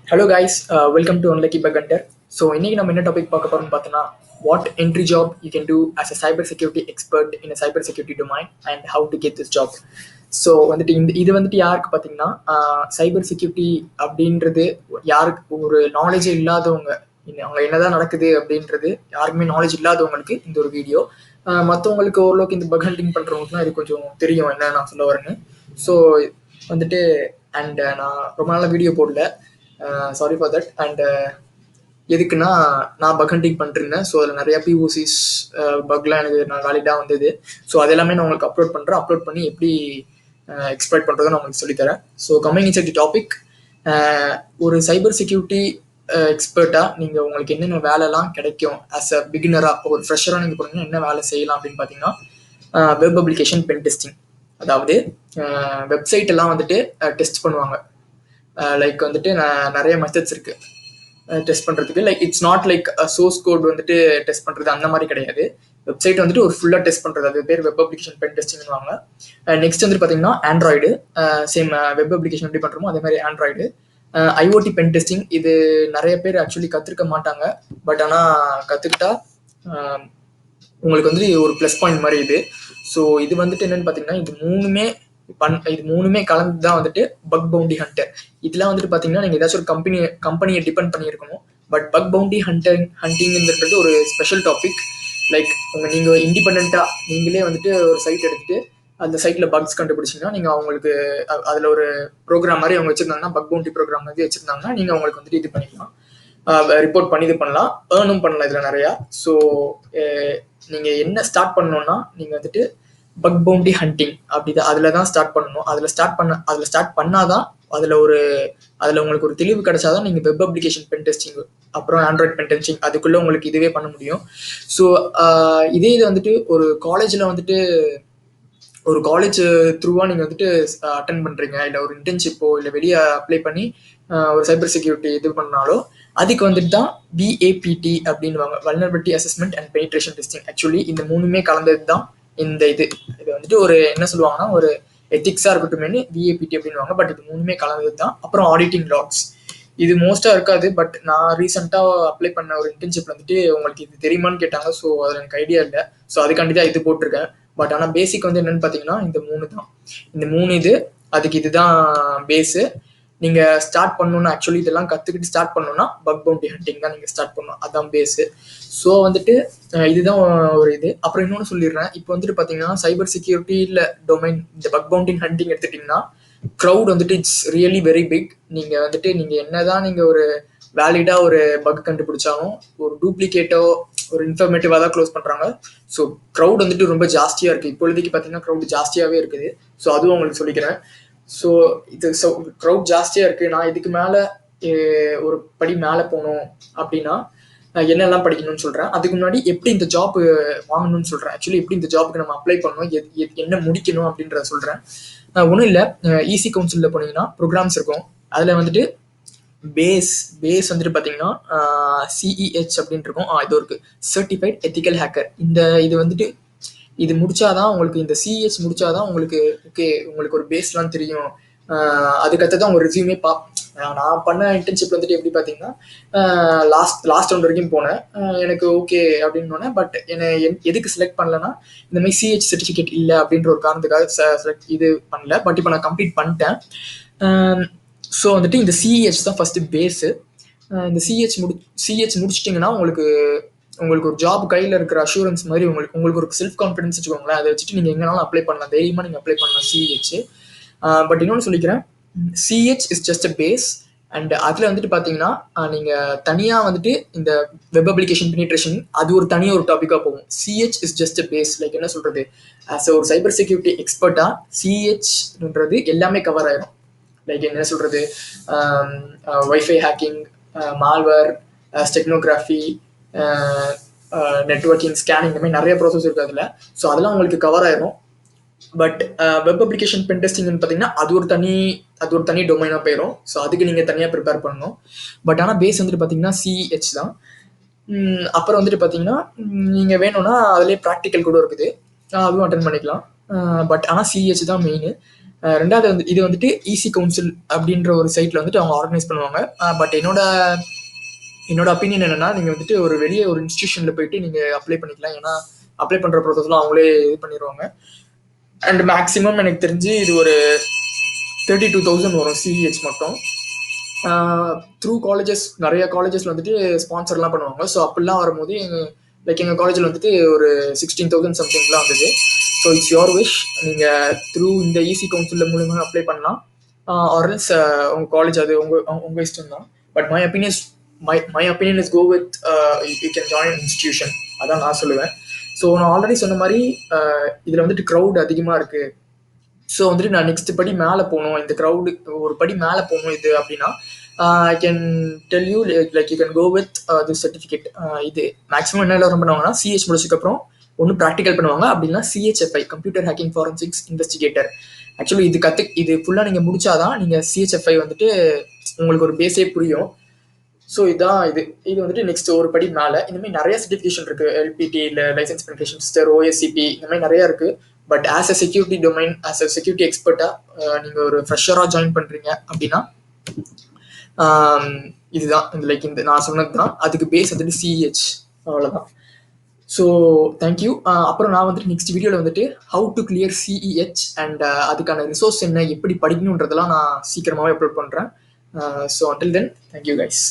Hello guys, welcome to Unlucky Bug Hunter. So இன்றைக்கி நம்ம என்ன டாபிக் பார்க்க போகிறோம்னு பார்த்தோன்னா what entry job you can do as a cyber security expert in a cyber security domain and how to get this job. So வந்துட்டு இது வந்துட்டு யாருக்கு பார்த்தீங்கன்னா சைபர் செக்யூரிட்டி அப்படின்றது யாருக்கு ஒரு நாலேஜே இல்லாதவங்க, அவங்க என்னதான் நடக்குது அப்படின்றது யாருக்குமே நாலேஜ் இல்லாதவங்களுக்கு இந்த ஒரு வீடியோ. மற்றவங்களுக்கு ஓரளவுக்கு இந்த பக் ஹண்டிங் பண்ணுறவங்களுக்குலாம் இது கொஞ்சம் தெரியும் என்ன நான் சொல்ல வரேன்னு. ஸோ வந்துட்டு அண்ட் நான் ரொம்ப நாளாக வீடியோ போடல, சாரி ஃபார் தட். அண்ட் எதுக்குன்னா நான் பக் ஹண்டிங் பண்ணிருந்தேன். ஸோ அதில் நிறையா பிஓசிஸ் பக்லாம் எனக்கு நான் வேலிடாக வந்தது. ஸோ அதெல்லாமே நான் உங்களுக்கு அப்லோட் பண்ணுறேன். அப்லோட் பண்ணி எப்படி எக்ஸ்ப்ளாய்ட் பண்ணுறதை நான் உங்களுக்கு சொல்லித்தரேன். So coming inside the topic, ஒரு சைபர் செக்யூரிட்டி எக்ஸ்பர்ட்டாக நீங்கள் உங்களுக்கு என்னென்ன வேலைலாம் கிடைக்கும் ஆஸ் அ பிகினராக, ஒரு ஃப்ரெஷராக நீங்கள் போனீங்கன்னா என்ன வேலை செய்யலாம் அப்படின்னு பார்த்தீங்கன்னா வெப் அப்ளிகேஷன் பென் டெஸ்டிங். அதாவது வெப்சைட் எல்லாம் வந்துட்டு டெஸ்ட் பண்ணுவாங்க. லைக் வந்துட்டு நிறைய மெத்தட்ஸ் இருக்கு டெஸ்ட் பண்ணுறதுக்கு. Like it's not like source code வந்துட்டு டெஸ்ட் பண்ணுறது அந்த மாதிரி கிடையாது. வெப்சைட் வந்துட்டு ஒரு ஃபுல்லாக டெஸ்ட் பண்ணுறது, அது பேர் வெப் அப்ளிகேஷன் பென் டெஸ்டிங்வாங்க. நெக்ஸ்ட் வந்துட்டு பார்த்தீங்கன்னா ஆண்ட்ராய்டு, சேம் வெப் அப்ளிகேஷன் எப்படி பண்ணுறோமோ அதே மாதிரி ஆண்ட்ராய்டு. ஐஓடி பென் டெஸ்டிங், இது நிறைய பேர் ஆக்சுவலி கற்றுக்க மாட்டாங்க. பட் ஆனால் கற்றுக்கிட்டா உங்களுக்கு வந்து ஒரு ப்ளஸ் பாயிண்ட் மாதிரி இது. ஸோ இது வந்துட்டு என்னன்னு பார்த்தீங்கன்னா இது மூணுமே கலந்து தான் வந்துட்டு பக் பவுண்டி ஹண்டர். இதெல்லாம் வந்துட்டு பார்த்தீங்கன்னா நீங்கள் ஏதாச்சும் ஒரு கம்பெனியை டிபெண்ட் பண்ணியிருக்கணும். பட் பக் பவுண்டி ஹண்டிங்கிறது ஒரு ஸ்பெஷல் டாபிக். லைக் நீங்கள் இண்டிபெண்ட்டாக நீங்களே வந்துட்டு ஒரு சைட் எடுத்துட்டு அந்த சைட்டில் பக்ஸ் கண்டுபிடிச்சிங்கன்னா நீங்கள் அவங்களுக்கு அதில் ஒரு ப்ரோக்ராம் மாதிரி அவங்க வச்சுருந்தாங்கன்னா, பக் பவுண்டி ப்ரோக்ராம் மாதிரி வச்சுருந்தாங்கன்னா நீங்கள் அவங்களுக்கு வந்துட்டு இது பண்ணிக்கலாம், ரிப்போர்ட் பண்ணி இது பண்ணலாம், ஏர்னும் பண்ணலாம் இதில் நிறையா. ஸோ நீங்கள் என்ன ஸ்டார்ட் பண்ணணுன்னா நீங்கள் வந்துட்டு பக் பவுண்டி ஹண்டிங் அப்படிதான் அதில் தான் ஸ்டார்ட் பண்ணணும். அதில் ஸ்டார்ட் பண்ணாதான் அதில் உங்களுக்கு ஒரு தெளிவு கிடைச்சாதான் நீங்கள் வெப் அப்ளிகேஷன் பென் டெஸ்டிங் அப்புறம் ஆண்ட்ராய்ட் பென் டெஸ்டிங் அதுக்குள்ளே உங்களுக்கு இதுவே பண்ண முடியும். ஸோ இதே இது வந்துட்டு ஒரு காலேஜில் வந்துட்டு ஒரு காலேஜ் த்ரூவாக நீங்கள் வந்துட்டு அட்டன் பண்ணுறீங்க, இல்லை ஒரு இன்டர்ன்ஷிப்போ இல்லை வெளியே அப்ளை பண்ணி ஒரு சைபர் செக்யூரிட்டி இது பண்ணாலோ அதுக்கு வந்துட்டு தான் VAPT அப்படின்வாங்க, vulnerability assessment and penetration testing. Actually இந்த மூணுமே கலந்தது தான் இந்த இது வந்துட்டு ஒரு என்ன சொல்லுவாங்கன்னா ஒரு எத்திக்ஸாக இருக்கட்டும் VAPT அப்படின்வாங்க. பட் இது மூணுமே கலந்தது தான். அப்புறம் ஆடிட்டிங் லாக்ஸ், இது மோஸ்ட்டாக இருக்காது. பட் நான் ரீசெண்டாக அப்ளை பண்ண ஒரு இன்டர்ன்ஷிப் வந்துட்டு உங்களுக்கு இது தெரியுமான்னு கேட்டாங்க. ஸோ அதில் எனக்கு ஐடியா இல்லை. ஸோ அதுக்காண்டி தான் இது போட்டிருக்கேன். பட் ஆனால் பேசிக் வந்து என்னென்னு பார்த்தீங்கன்னா இந்த மூணு இது அதுக்கு இதுதான் பேஸு. நீங்கள் ஸ்டார்ட் பண்ணணுன்னா ஆக்சுவலி இதெல்லாம் கற்றுக்கிட்டு ஸ்டார்ட் பண்ணணுன்னா பக் பவுண்டி ஹண்டிங் தான் நீங்கள் ஸ்டார்ட் பண்ணணும், அதான் பேஸு. ஸோ வந்துட்டு இதுதான் ஒரு இது. அப்புறம் இன்னொன்று சொல்லிடுறேன். இப்போ வந்துட்டு பார்த்தீங்கன்னா சைபர் செக்யூரிட்டியில் டொமைன் இந்த பக் பவுண்டிங் ஹண்டிங் எடுத்துட்டிங்கன்னா க்ரௌட் வந்துட்டு இட்ஸ் ரியலி வெரி பிக். நீங்கள் என்னதான் நீங்கள் ஒரு வேலிடாக ஒரு பக் கண்டுபிடிச்சாலும் ஒரு டூப்ளிகேட்டோ ஒரு இன்ஃபர்மேட்டிவாக தான் க்ளோஸ் பண்ணுறாங்க. ஸோ க்ரௌட் வந்துட்டு ரொம்ப ஜாஸ்தியாக இருக்குது. இப்பொழுதைக்கு பார்த்தீங்கன்னா க்ரௌட் ஜாஸ்தியாகவே இருக்குது. ஸோ அதுவும் உங்களுக்கு சொல்லிக்கிறேன். ஸோ க்ரௌட் ஜாஸ்தியாக இருக்குது. நான் இதுக்கு மேலே ஒரு படி மேலே போகணும் அப்படின்னா என்னெல்லாம் படிக்கணும்னு சொல்கிறேன். அதுக்கு முன்னாடி எப்படி இந்த ஜாப் வாங்கணும்னு சொல்கிறேன். ஆக்சுவலி எப்படி இந்த ஜாப்புக்கு நம்ம அப்ளை பண்ணணும், என்ன முடிக்கணும் அப்படின்றத சொல்கிறேன். ஒன்றும் இல்லை, ஈசி கவுன்சிலில் போனீங்கன்னா ப்ரோக்ராம்ஸ் இருக்கும். அதில் வந்துட்டு பேஸ் வந்துட்டு பார்த்தீங்கன்னா CEH அப்படின்னு இருக்கும். இது ஒரு சர்டிஃபைட் எத்திக்கல் ஹேக்கர். இது வந்துட்டு இது முடிச்சாதான் உங்களுக்கு, இந்த CEH முடிச்சாதான் உங்களுக்கு ஓகே உங்களுக்கு ஒரு பேஸ்லாம் தெரியும். அதுக்கடுத்து தான் உங்கள் ரெஸ்யூமே நான் பண்ண இன்டர்ன்ஷிப் வந்துட்டு எப்படி பார்த்தீங்கன்னா லாஸ்ட் ரவுண்ட் வரைக்கும் போனேன். எனக்கு ஓகே அப்படின்னு. பட் என்னை எதுக்கு செலக்ட் பண்ணலன்னா இந்த மாதிரி CH சர்டிஃபிகேட் இல்லை அப்படின்ற ஒரு காரணத்துக்காக செலக்ட் இது பண்ணல. பட் இப்போ நான் கம்ப்ளீட் பண்ணிட்டேன். ஸோ வந்துட்டு இந்த CEH தான் ஃபஸ்ட்டு பேஸு. இந்த CH முடிச்சிட்டிங்கன்னா உங்களுக்கு ஒரு ஜாப் கையில் இருக்கிற அஷூரன்ஸ் மாதிரி உங்களுக்கு ஒரு செல்ஃப் கான்ஃபிடன்ஸ் வச்சுக்கோங்களேன். அதை வச்சுட்டு நீங்கள் எங்கேனாலும் அப்ளை பண்ணலாம், தைரியமாக நீங்கள் அப்ளை பண்ணலாம் CH. பட் இன்னொன்று சொல்லிக்கிறேன், CH is just a base. And அதில் வந்துட்டு பார்த்தீங்கன்னா நீங்கள் தனியாக வந்துட்டு இந்த வெப் அப்ளிகேஷன் பெனிட்ரேஷன் அது ஒரு தனியாக ஒரு டாப்பிக்காக போகும். CH is just a base. Like என்ன சொல்கிறது, ஆஸ் ஒரு சைபர் செக்யூரிட்டி எக்ஸ்பர்ட்டாக CHன்றது எல்லாமே கவர் ஆயிரும். லைக் என்ன சொல்கிறது, wifi hacking, malware, stenography, networking, scanning, இந்த மாதிரி நிறைய ப்ராசஸ் இருக்குது அதில். ஸோ அதெல்லாம் உங்களுக்கு கவர் ஆயிரும். பட் வெப் அப்ளிகேஷன் பென் டெஸ்டிங்னு பார்த்தீங்கன்னா அது ஒரு தனி டொமைனாக போயிடும். ஸோ அதுக்கு நீங்கள் தனியாக ப்ரிப்பேர் பண்ணணும். பட் ஆனால் பேஸ் வந்துட்டு பார்த்தீங்கன்னா CH தான். அப்புறம் வந்துட்டு பார்த்தீங்கன்னா நீங்கள் வேணும்னா அதிலே ப்ராக்டிக்கல் கூட இருக்குது, அதுவும் அட்டன் பண்ணிக்கலாம். பட் ஆனால் CH தான் மெயின். ரெண்டாவது வந்து இது வந்துட்டு ஈசி கவுன்சில் அப்படின்ற ஒரு சைட்டில் வந்துட்டு அவங்க ஆர்கனைஸ் பண்ணுவாங்க. பட் என்னோட ஒப்பீனியன் என்னன்னா, நீங்கள் வந்துட்டு ஒரு வெளியே ஒரு இன்ஸ்டியூஷனில் போயிட்டு நீங்கள் அப்ளை பண்ணிக்கலாம். ஏன்னா அப்ளை பண்ணுற ப்ராசஸ்லாம் அவங்களே இது பண்ணிடுவாங்க. அண்ட் மேக்ஸிமம் எனக்கு தெரிஞ்சு இது ஒரு 32,000 வரும் சிஇஹெச் மட்டும். த்ரூ காலேஜஸ் நிறைய காலேஜஸ்ல வந்துட்டு ஸ்பான்சர்லாம் பண்ணுவாங்க. ஸோ அப்படிலாம் வரும்போது எங்கள் காலேஜில் வந்துட்டு ஒரு 16,000 சம்திங்லாம் வந்தது. So it's your wish. நீங்கள் த்ரூ இந்த ஈசி கவுன்சில் மூலியமாக அப்ளை பண்ணலாம். ஆர்எல்ஸ் உங்கள் காலேஜ் அது உங்கள் இஷ்டம் தான். But my opinion is go with you can join institution. அதான் நான் சொல்லுவேன். ஸோ நான் ஆல்ரெடி சொன்ன மாதிரி இதில் வந்துட்டு க்ரௌட் அதிகமாக இருக்குது. ஸோ வந்துட்டு நான் நெக்ஸ்ட் படி மேலே போகணும், இந்த க்ரௌடு ஒரு படி மேலே போகணும் இது அப்படின்னா I can tell you like you can go with this certificate. இது மேக்ஸிமம் என்ன எல்லாரும் பண்ணுவாங்கன்னா சிஹெச் முடிச்சதுக்கப்புறம் ஒன்று ப்ராக்டிக்கல் பண்ணுவாங்க, அப்படின்னா CHFI computer hacking forensics investigator. Actually இது ஃபுல்லாக நீங்கள் முடிச்சாதான் நீங்கள் சிஹெச்எஃப்ஐ வந்துட்டு உங்களுக்கு ஒரு பேஸே புரியும். ஸோ இது வந்துட்டு நெக்ஸ்ட் ஒரு படி மேலே. இந்த மாதிரி நிறைய சர்டிஃபிகேஷன் இருக்கு. எல்பிடி இல்லை லைசன்ஸ் பெனிஃபிகேஷன் சிஸ்டர், ஓஎஸ்சிபி, இந்த மாதிரி நிறைய இருக்கு. But as a security domain, as a security எக்ஸ்பர்ட்டா நீங்கள் ஒரு ஃப்ரெஷராக ஜாயின் பண்ணுறீங்க அப்படின்னா இதுதான் இந்த நான் சொன்னது தான். அதுக்கு பேஸ் வந்துட்டு சிஹெச், அவ்வளோதான். So thank you. அப்புறம் நான் வந்துட்டு நெக்ஸ்ட் வீடியோவில் வந்துட்டு how to clear CEH and அதுக்கான ரிசோர்ஸ் என்ன, எப்படி படிக்கணுன்றதெல்லாம் நான் சீக்கிரமாகவே அப்லோட் பண்ணுறேன். So until then thank you guys.